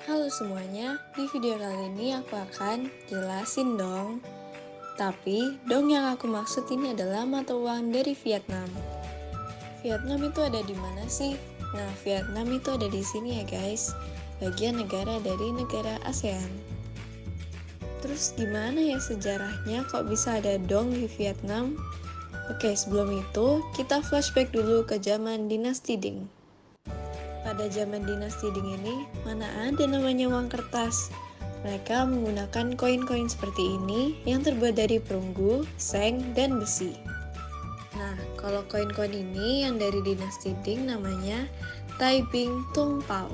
Halo semuanya, di video kali ini aku akan jelasin dong. Tapi, dong yang aku maksud ini adalah mata uang dari Vietnam. Vietnam itu ada di mana sih? Nah, Vietnam itu ada di sini ya guys, bagian negara dari negara ASEAN. Terus gimana ya sejarahnya kok bisa ada dong di Vietnam? Oke, sebelum itu kita flashback dulu ke zaman dinasti Ding. Pada zaman dinasti Ding ini, mana ada namanya uang kertas? Mereka menggunakan koin-koin seperti ini yang terbuat dari perunggu, seng, dan besi. Nah, kalau koin-koin ini yang dari dinasti Ding namanya Tai Bing Tung Pao.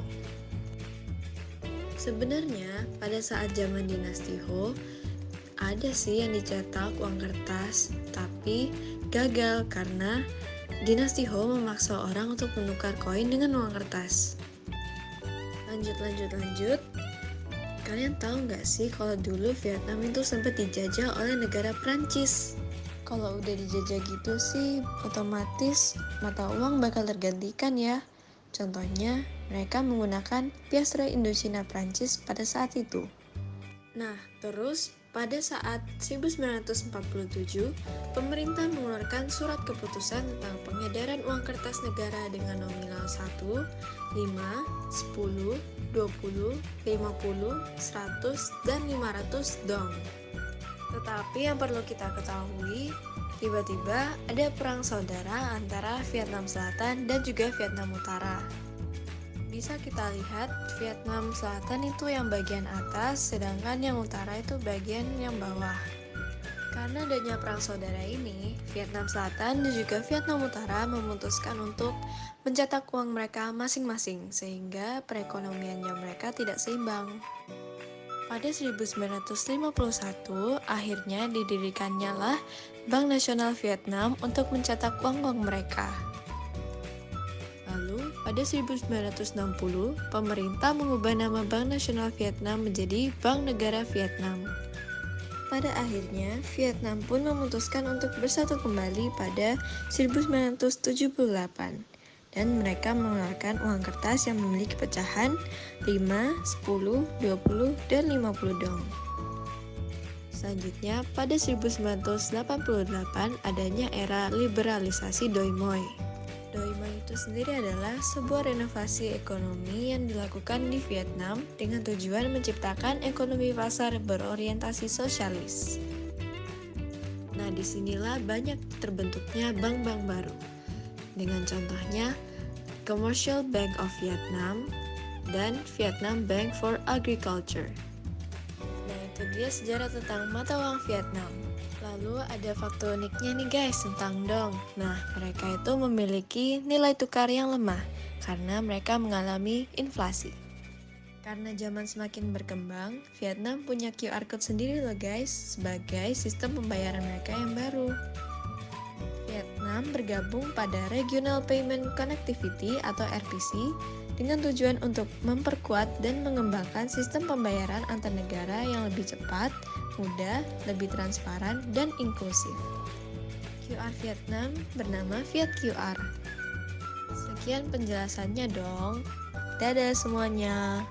Sebenarnya, pada saat zaman dinasti Ho, ada sih yang dicetak uang kertas, tapi gagal karena dinasti Ho memaksa orang untuk menukar koin dengan uang kertas. Lanjut. Kalian tahu nggak sih kalau dulu Vietnam itu sempat dijajah oleh negara Prancis? Kalau udah dijajah gitu sih, otomatis mata uang bakal tergantikan ya. Contohnya, mereka menggunakan piastre Indochina Prancis pada saat itu. Nah, terus pada saat 1947, pemerintah mengeluarkan surat keputusan tentang pengedaran uang kertas negara dengan nominal 1, 5, 10, 20, 50, 100, dan 500 dong. Tetapi yang perlu kita ketahui, tiba-tiba ada perang saudara antara Vietnam Selatan dan juga Vietnam Utara. Bisa kita lihat Vietnam Selatan itu yang bagian atas, sedangkan yang utara itu bagian yang bawah. Karena adanya perang saudara ini, Vietnam Selatan dan juga Vietnam Utara memutuskan untuk mencetak uang mereka masing-masing, sehingga perekonomiannya mereka tidak seimbang. Pada 1951, akhirnya didirikannya lah Bank Nasional Vietnam untuk mencetak uang-uang mereka. Lalu, pada 1960, pemerintah mengubah nama Bank Nasional Vietnam menjadi Bank Negara Vietnam. Pada akhirnya, Vietnam pun memutuskan untuk bersatu kembali pada 1978, dan mereka mengeluarkan uang kertas yang memiliki pecahan 5, 10, 20, dan 50 dong. Selanjutnya, pada 1988 adanya era liberalisasi Doi Moi. Doi Moi itu sendiri adalah sebuah renovasi ekonomi yang dilakukan di Vietnam dengan tujuan menciptakan ekonomi pasar berorientasi sosialis. Nah, disinilah banyak terbentuknya bank-bank baru. Dengan contohnya, Commercial Bank of Vietnam dan Vietnam Bank for Agriculture. Nah, itu dia sejarah tentang mata uang Vietnam. Lalu ada fakta uniknya nih guys tentang dong. Nah, mereka itu memiliki nilai tukar yang lemah karena mereka mengalami inflasi. Karena zaman semakin berkembang, Vietnam punya QR Code sendiri loh guys, sebagai sistem pembayaran mereka yang baru. Vietnam bergabung pada Regional Payment Connectivity atau RPC dengan tujuan untuk memperkuat dan mengembangkan sistem pembayaran antar negara yang lebih cepat, mudah, lebih transparan, dan inklusif. QR Vietnam bernama Viet QR. Sekian penjelasannya dong. Dadah semuanya.